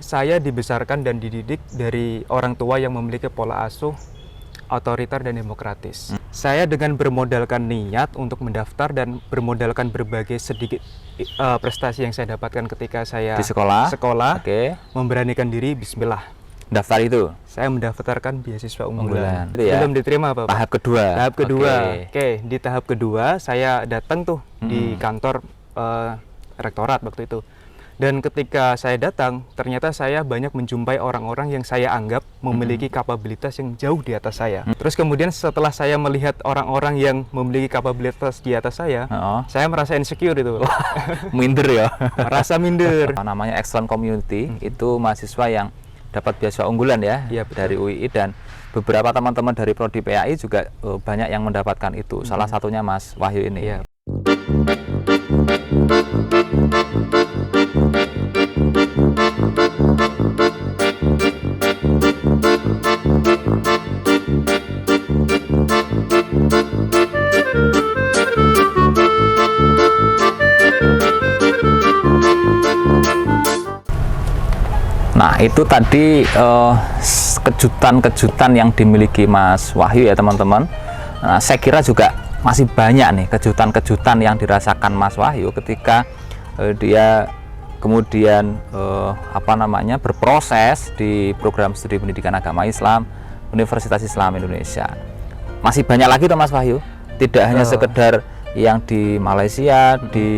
saya dibesarkan dan dididik dari orang tua yang memiliki pola asuh otoriter dan demokratis. Saya dengan bermodalkan niat untuk mendaftar dan bermodalkan berbagai sedikit prestasi yang saya dapatkan ketika saya Di sekolah. Oke. memberanikan diri, bismillah. Daftar itu. Saya mendaftarkan beasiswa unggulan. Itu ya. Belum diterima, Pak. Tahap kedua. Tahap kedua. Oke. Oke, di tahap kedua saya datang tuh di kantor rektorat waktu itu. Dan ketika saya datang, ternyata saya banyak menjumpai orang-orang yang saya anggap memiliki kapabilitas yang jauh di atas saya. Terus kemudian setelah saya melihat orang-orang yang memiliki kapabilitas di atas saya merasa insecure itu. Minder ya. Merasa minder. Namanya Excellent Community, itu mahasiswa yang dapat beasiswa unggulan ya, dari UII, dan beberapa teman-teman dari Prodi PAI juga banyak yang mendapatkan itu. Salah satunya Mas Wahyu ini. Iya. Nah, itu tadi kejutan-kejutan yang dimiliki Mas Wahyu ya teman-teman. Nah, saya kira juga masih banyak nih kejutan-kejutan yang dirasakan Mas Wahyu ketika dia kemudian berproses di program studi pendidikan agama Islam Universitas Islam Indonesia. Masih banyak lagi tuh Mas Wahyu, tidak hanya sekedar yang di Malaysia, di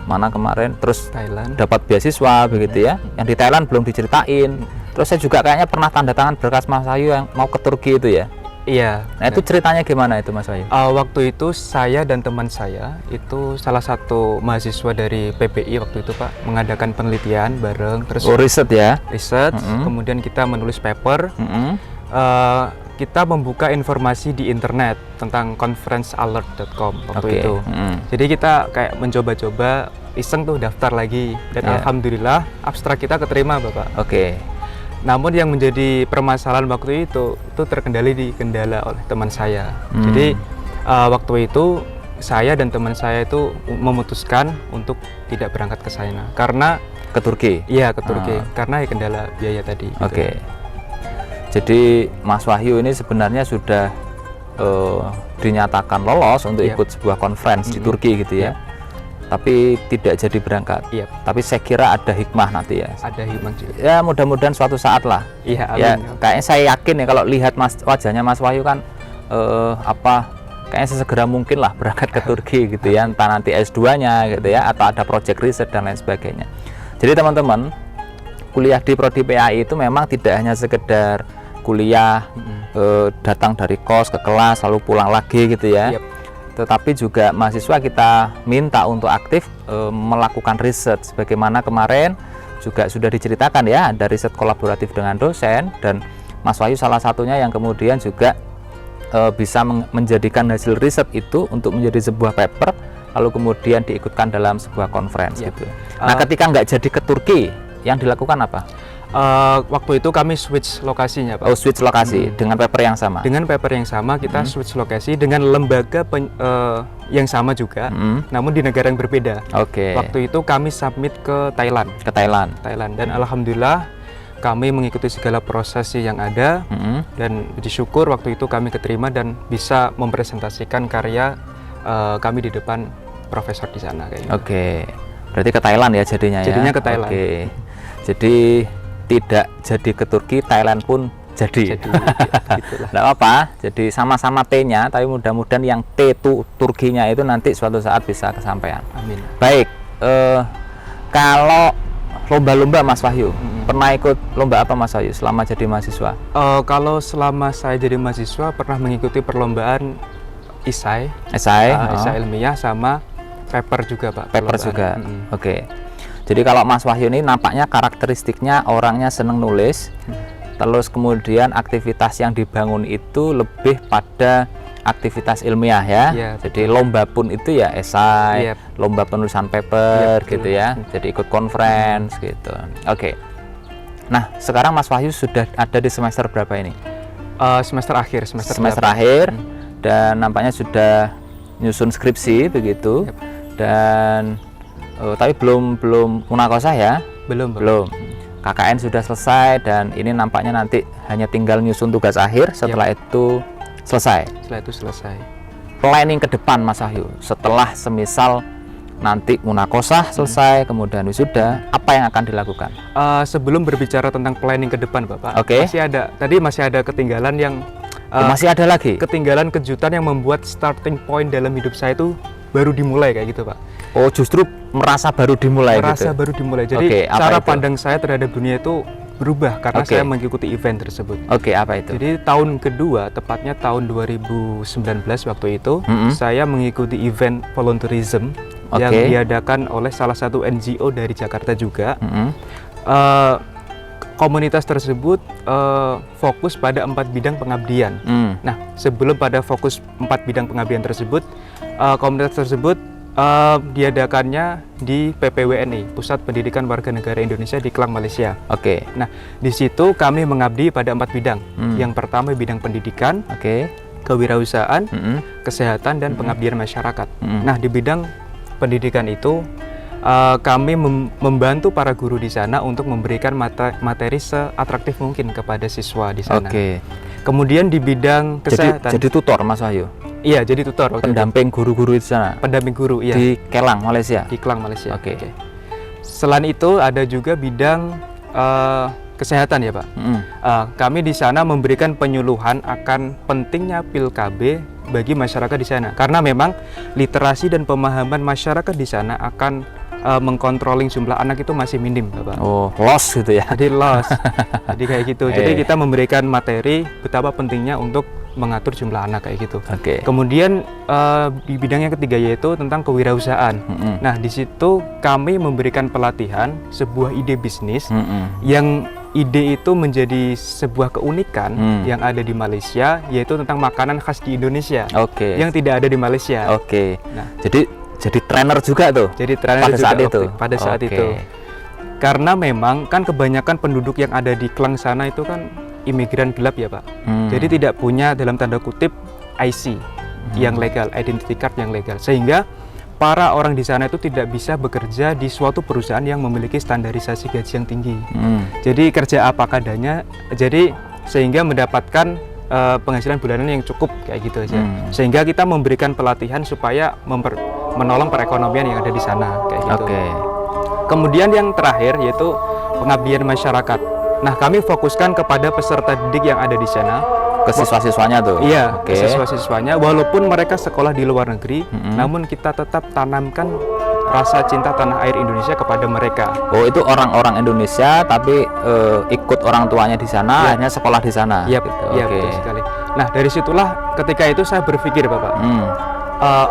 mana kemarin, terus Thailand, dapat beasiswa begitu ya. Yang di Thailand belum diceritain. Terus saya juga kayaknya pernah tanda tangan berkas Mas Wahyu yang mau ke Turki itu ya. Iya. Nah, itu ceritanya gimana itu Mas Wahyu? Waktu itu saya dan teman saya, itu salah satu mahasiswa dari PPI waktu itu Pak, mengadakan penelitian bareng, terus riset ya. Riset, kemudian kita menulis paper. Kita membuka informasi di internet tentang conferencealert.com waktu itu. Jadi kita kayak mencoba-coba iseng tuh daftar lagi, dan alhamdulillah abstrak kita keterima Bapak. Namun yang menjadi permasalahan waktu itu kendala oleh teman saya. Jadi waktu itu saya dan teman saya itu memutuskan untuk tidak berangkat ke sana karena ke Turki. Iya, ke Turki karena kendala biaya tadi. Gitu. Jadi Mas Wahyu ini sebenarnya sudah dinyatakan lolos untuk ikut sebuah conference di Turki gitu ya. Tapi tidak jadi berangkat. Tapi saya kira ada hikmah nanti ya. Ada hikmah juga. Ya mudah-mudahan suatu saat lah. Iya, amin. Ya kayaknya saya yakin ya kalau lihat wajahnya Mas Wahyu kan kayaknya sesegera mungkin lah berangkat ke Turki gitu ya. Entah nanti S2-nya gitu ya, atau ada project riset dan lain sebagainya. Jadi teman-teman, kuliah di Prodi PAI itu memang tidak hanya sekedar kuliah, datang dari kos ke kelas lalu pulang lagi gitu ya. Tetapi juga mahasiswa kita minta untuk aktif melakukan riset, sebagaimana kemarin juga sudah diceritakan ya, ada riset kolaboratif dengan dosen, dan Mas Wahyu salah satunya yang kemudian juga bisa menjadikan hasil riset itu untuk menjadi sebuah paper, lalu kemudian diikutkan dalam sebuah conference gitu. Nah, ketika nggak jadi ke Turki, yang dilakukan apa? Waktu itu kami switch lokasinya Pak. Switch lokasi dengan paper yang sama? Dengan paper yang sama, kita switch lokasi dengan lembaga yang sama juga, namun di negara yang berbeda. Waktu itu kami submit ke Thailand. Dan alhamdulillah kami mengikuti segala proses yang ada, dan puji syukur waktu itu kami keterima dan bisa mempresentasikan karya kami di depan profesor di sana kayaknya. Berarti ke Thailand ya jadinya ya? Jadinya ke Thailand. Jadi tidak jadi ke Turki, Thailand pun jadi. Nggak apa, jadi sama-sama T-nya, tapi mudah-mudahan yang T itu Turkinya itu nanti suatu saat bisa kesampaian. Amin. Baik, kalau lomba-lomba Mas Wahyu, pernah ikut lomba apa Mas Wahyu selama jadi mahasiswa? Kalau selama saya jadi mahasiswa pernah mengikuti perlombaan esai ilmiah sama paper juga Pak. Paper juga. Jadi kalau Mas Wahyu ini nampaknya karakteristiknya orangnya seneng nulis, terus kemudian aktivitas yang dibangun itu lebih pada aktivitas ilmiah ya. Jadi lomba pun itu ya esai, lomba penulisan paper gitu ya. Jadi ikut conference gitu. Nah, sekarang Mas Wahyu sudah ada di semester berapa ini? Semester akhir. Semester akhir, dan nampaknya sudah nyusun skripsi begitu. Dan tapi belum munakosah ya? Belum. KKN sudah selesai dan ini nampaknya nanti hanya tinggal nyusun tugas akhir, setelah itu selesai. Setelah itu selesai. Planning ke depan Mas Wahyu, setelah semisal nanti munakosah selesai, kemudian wisuda, apa yang akan dilakukan? Sebelum berbicara tentang planning ke depan, Bapak, Oke. masih ada ketinggalan yang Masih ada lagi? ketinggalan kejutan yang membuat starting point dalam hidup saya itu baru dimulai kayak gitu, Pak. Oh, justru merasa baru dimulai Merasa gitu? baru dimulai. Jadi Oke, apa cara itu? pandang saya terhadap dunia itu berubah karena Oke. saya mengikuti event tersebut. Oke, apa itu? Jadi tahun kedua, tepatnya tahun 2019 waktu itu, saya mengikuti event volunteerism yang Oke. diadakan oleh salah satu NGO dari Jakarta juga. Komunitas tersebut fokus pada 4 bidang pengabdian. Nah, sebelum pada fokus 4 bidang pengabdian tersebut, komunitas tersebut diadakannya di PPWNI, Pusat Pendidikan Warga Negara Indonesia di Klang, Malaysia. Oke. Nah, di situ kami mengabdi pada 4 bidang. Yang pertama bidang pendidikan, Oke. kewirausahaan, kesehatan, dan pengabdian masyarakat. Nah, di bidang pendidikan itu kami membantu para guru di sana untuk memberikan materi seatraktif mungkin kepada siswa di sana. Oke. Kemudian di bidang kesehatan, Jadi tutor Mas Wahyu? iya, jadi tutor waktu itu. Pendamping guru-guru di sana? Pendamping guru, iya, Di Kelang, Malaysia? di Klang, Malaysia. Oke. Selain itu ada juga bidang kesehatan ya, Pak. Kami di sana memberikan penyuluhan akan pentingnya pil KB bagi masyarakat di sana, karena memang literasi dan pemahaman masyarakat di sana akan mengkontrolling jumlah anak itu masih minim, Bapak. Oh, loss gitu ya? Jadi loss. Jadi kayak gitu. Jadi kita memberikan materi betapa pentingnya untuk mengatur jumlah anak kayak gitu. Oke. Kemudian di bidang yang ketiga yaitu tentang kewirausahaan. Nah, di situ kami memberikan pelatihan sebuah ide bisnis yang ide itu menjadi sebuah keunikan yang ada di Malaysia, yaitu tentang makanan khas di Indonesia yang tidak ada di Malaysia. Oke. Nah, jadi trainer juga tuh? jadi trainer pada juga saat itu? pada saat itu. Karena memang kan kebanyakan penduduk yang ada di Klang sana itu kan imigran gelap ya, Pak. Jadi tidak punya dalam tanda kutip IC yang legal, identity card yang legal, sehingga para orang di sana itu tidak bisa bekerja di suatu perusahaan yang memiliki standarisasi gaji yang tinggi. Jadi kerja apa adanya, jadi sehingga mendapatkan penghasilan bulanan yang cukup kayak gitu aja. Sehingga kita memberikan pelatihan supaya menolong perekonomian yang ada di sana kayak gitu. Kemudian yang terakhir yaitu pengabdian masyarakat. Nah, kami fokuskan kepada peserta didik yang ada di sana, ke siswa-siswanya tuh? Iya, ke siswa-siswanya. Walaupun mereka sekolah di luar negeri, namun kita tetap tanamkan rasa cinta tanah air Indonesia kepada mereka. Oh, itu orang-orang Indonesia tapi ikut orang tuanya di sana, akhirnya sekolah di sana. Iya, gitu. Iya, betul sekali. Nah, dari situlah ketika itu saya berpikir, Bapak,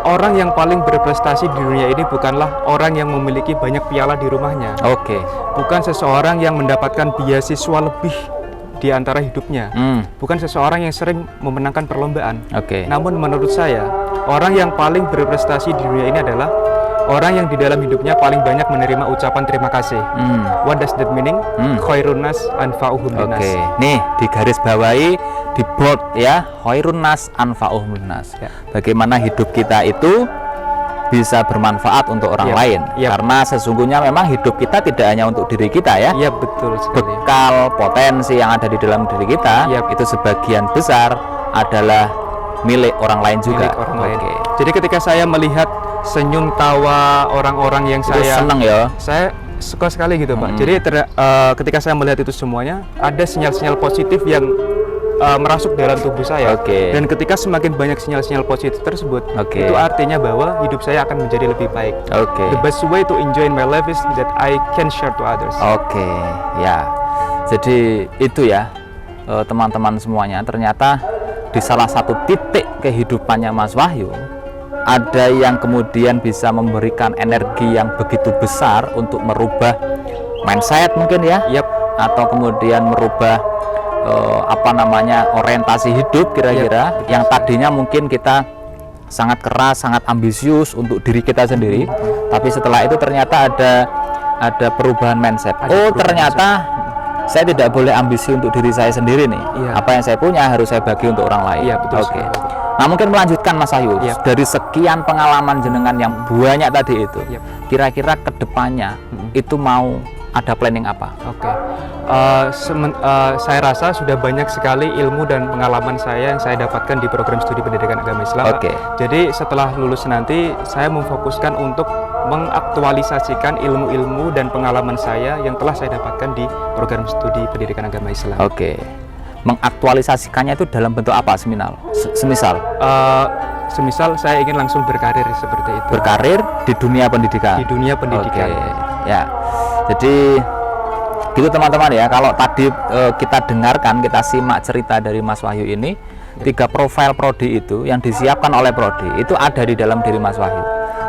orang yang paling berprestasi di dunia ini bukanlah orang yang memiliki banyak piala di rumahnya. Bukan seseorang yang mendapatkan beasiswa lebih di antara hidupnya. Bukan seseorang yang sering memenangkan perlombaan. Namun menurut saya, orang yang paling berprestasi di dunia ini adalah orang yang di dalam hidupnya paling banyak menerima ucapan terima kasih. What does that meaning? Khairun nas anfa'uhum linnas. Nih, di garis bawahi, di bold ya, khairun nas anfa'uhum linnas. Bagaimana hidup kita itu bisa bermanfaat untuk orang lain. Karena sesungguhnya memang hidup kita tidak hanya untuk diri kita ya. Iya, betul sekali. Bekal potensi yang ada di dalam diri kita itu sebagian besar adalah milik orang lain juga. Milik orang lain. Jadi ketika saya melihat senyum tawa orang-orang yang itu seneng ya, saya suka sekali gitu, Pak. Jadi ketika saya melihat itu semuanya, ada sinyal-sinyal positif yang merasuk dalam tubuh saya. Dan ketika semakin banyak sinyal-sinyal positif tersebut, itu artinya bahwa hidup saya akan menjadi lebih baik. The best way to enjoy my life is that I can share to others. Ya. Jadi itu ya, teman-teman semuanya, ternyata di salah satu titik kehidupannya Mas Wahyu ada yang kemudian bisa memberikan energi yang begitu besar untuk merubah mindset mungkin ya, atau kemudian merubah orientasi hidup kira-kira yang tadinya mungkin kita sangat keras, sangat ambisius untuk diri kita sendiri, tapi setelah itu ternyata ada perubahan mindset. Ternyata saya tidak boleh ambisi untuk diri saya sendiri nih. Apa yang saya punya harus saya bagi untuk orang lain. Nah, mungkin melanjutkan Mas Wahyu, dari sekian pengalaman jenengan yang banyak tadi itu, kira-kira kedepannya itu mau ada planning apa? Oke. Saya rasa sudah banyak sekali ilmu dan pengalaman saya yang saya dapatkan di program studi pendidikan agama Islam. Oke. Jadi setelah lulus nanti saya memfokuskan untuk mengaktualisasikan ilmu-ilmu dan pengalaman saya yang telah saya dapatkan di program studi pendidikan agama Islam. Oke. Mengaktualisasikannya itu dalam bentuk apa, semisal? Semisal saya ingin langsung berkarir seperti itu. Berkarir di dunia pendidikan. Di dunia pendidikan. Oke. Ya. Jadi gitu teman-teman ya. Kalau tadi kita dengarkan, kita simak cerita dari Mas Wahyu ini, 3 profil prodi itu yang disiapkan oleh prodi itu ada di dalam diri Mas Wahyu.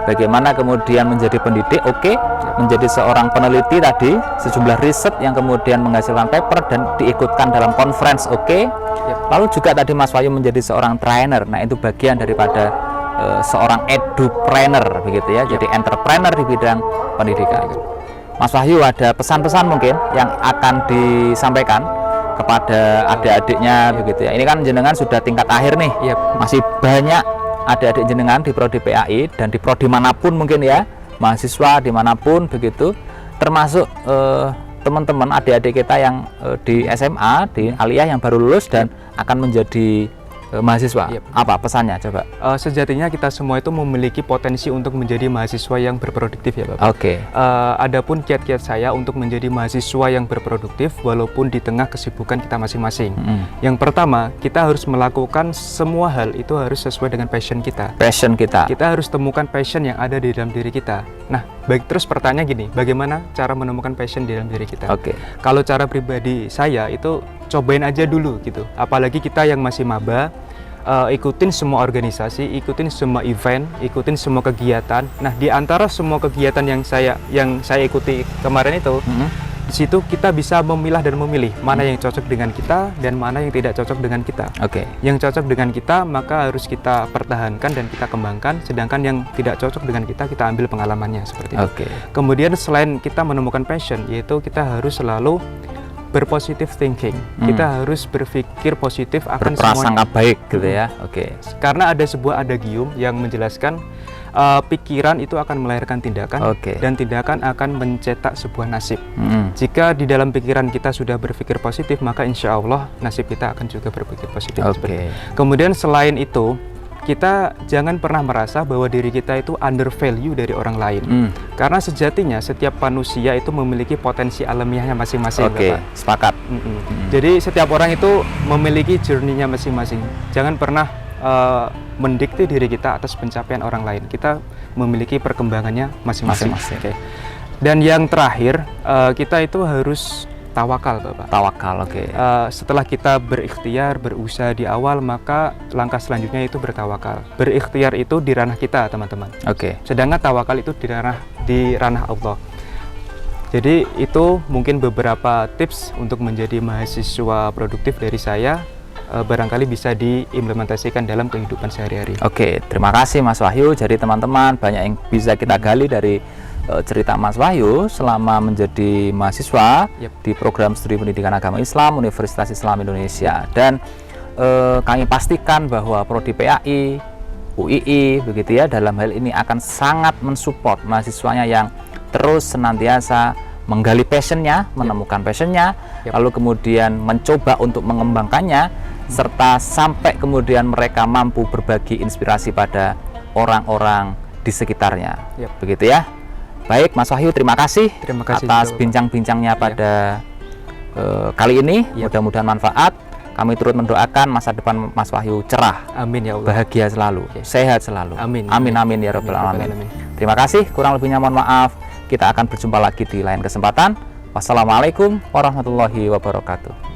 Bagaimana kemudian menjadi pendidik, oke, menjadi seorang peneliti tadi, sejumlah riset yang kemudian menghasilkan paper dan diikutkan dalam conference, oke. Lalu juga tadi Mas Wahyu menjadi seorang trainer. Nah, itu bagian daripada seorang edupreneur begitu ya. Jadi entrepreneur di bidang pendidikan. Mas Wahyu ada pesan-pesan mungkin yang akan disampaikan kepada adik-adiknya begitu ya. Ini kan jenengan sudah tingkat akhir nih. Masih banyak adik-adik jenengan di prodi PAI dan di prodi manapun mungkin ya, mahasiswa dimanapun begitu, termasuk teman-teman adik-adik kita yang di SMA, di aliyah yang baru lulus dan akan menjadi mahasiswa. Apa pesannya coba? Sejatinya kita semua itu memiliki potensi untuk menjadi mahasiswa yang berproduktif ya Bapak. Oke. Adapun kiat-kiat saya untuk menjadi mahasiswa yang berproduktif walaupun di tengah kesibukan kita masing-masing. Yang pertama, kita harus melakukan semua hal itu harus sesuai dengan passion kita. Passion kita. Kita harus temukan passion yang ada di dalam diri kita. Nah, terus pertanyaan gini, bagaimana cara menemukan passion di dalam diri kita? Oke. Kalau cara pribadi saya itu cobain aja dulu gitu. Apalagi kita yang masih maba, ikutin semua organisasi, ikutin semua event, ikutin semua kegiatan. Nah, di antara semua kegiatan yang saya ikuti kemarin itu, di situ kita bisa memilah dan memilih mana yang cocok dengan kita dan mana yang tidak cocok dengan kita. Oke. Yang cocok dengan kita maka harus kita pertahankan dan kita kembangkan, sedangkan yang tidak cocok dengan kita ambil pengalamannya seperti itu. Oke. Kemudian selain kita menemukan passion, yaitu kita harus selalu berpositive thinking. Kita harus berpikir positif akan berprasangka baik gitu ya. Oke. Karena ada sebuah adagium yang menjelaskan pikiran itu akan melahirkan tindakan, dan tindakan akan mencetak sebuah nasib. Jika di dalam pikiran kita sudah berpikir positif, maka insya Allah nasib kita akan juga berpikir positif. Kemudian selain itu, kita jangan pernah merasa bahwa diri kita itu under value dari orang lain. Karena sejatinya setiap manusia itu memiliki potensi alamiahnya masing-masing. Sepakat. Jadi setiap orang itu memiliki journey-nya masing-masing. Jangan pernah mendikte diri kita atas pencapaian orang lain. Kita memiliki perkembangannya masing-masing. Dan yang terakhir, kita itu harus tawakal, Bapak. Tawakal, setelah kita berikhtiar, berusaha di awal, maka langkah selanjutnya itu bertawakal. Berikhtiar itu di ranah kita, teman-teman. Sedangkan tawakal itu di ranah Allah. Jadi itu mungkin beberapa tips untuk menjadi mahasiswa produktif dari saya. Barangkali bisa diimplementasikan dalam kehidupan sehari-hari. Terima kasih Mas Wahyu. Jadi teman-teman, banyak yang bisa kita gali dari cerita Mas Wahyu selama menjadi mahasiswa di program studi pendidikan agama Islam Universitas Islam Indonesia. Dan kami pastikan bahwa prodi PAI, UII begitu ya, dalam hal ini akan sangat mensupport mahasiswanya yang terus senantiasa menggali passionnya, menemukan passionnya, lalu kemudian mencoba untuk mengembangkannya, serta sampai kemudian mereka mampu berbagi inspirasi pada orang-orang di sekitarnya. Begitu ya. Baik Mas Wahyu, terima kasih atas bincang-bincangnya pada kali ini. Mudah-mudahan manfaat. Kami turut mendoakan masa depan Mas Wahyu cerah. Amin ya Allah. Bahagia selalu, sehat selalu. Amin. Amin amin ya rabbal alamin. Terima kasih, kurang lebihnya mohon maaf. Kita akan berjumpa lagi di lain kesempatan. Wassalamualaikum warahmatullahi wabarakatuh.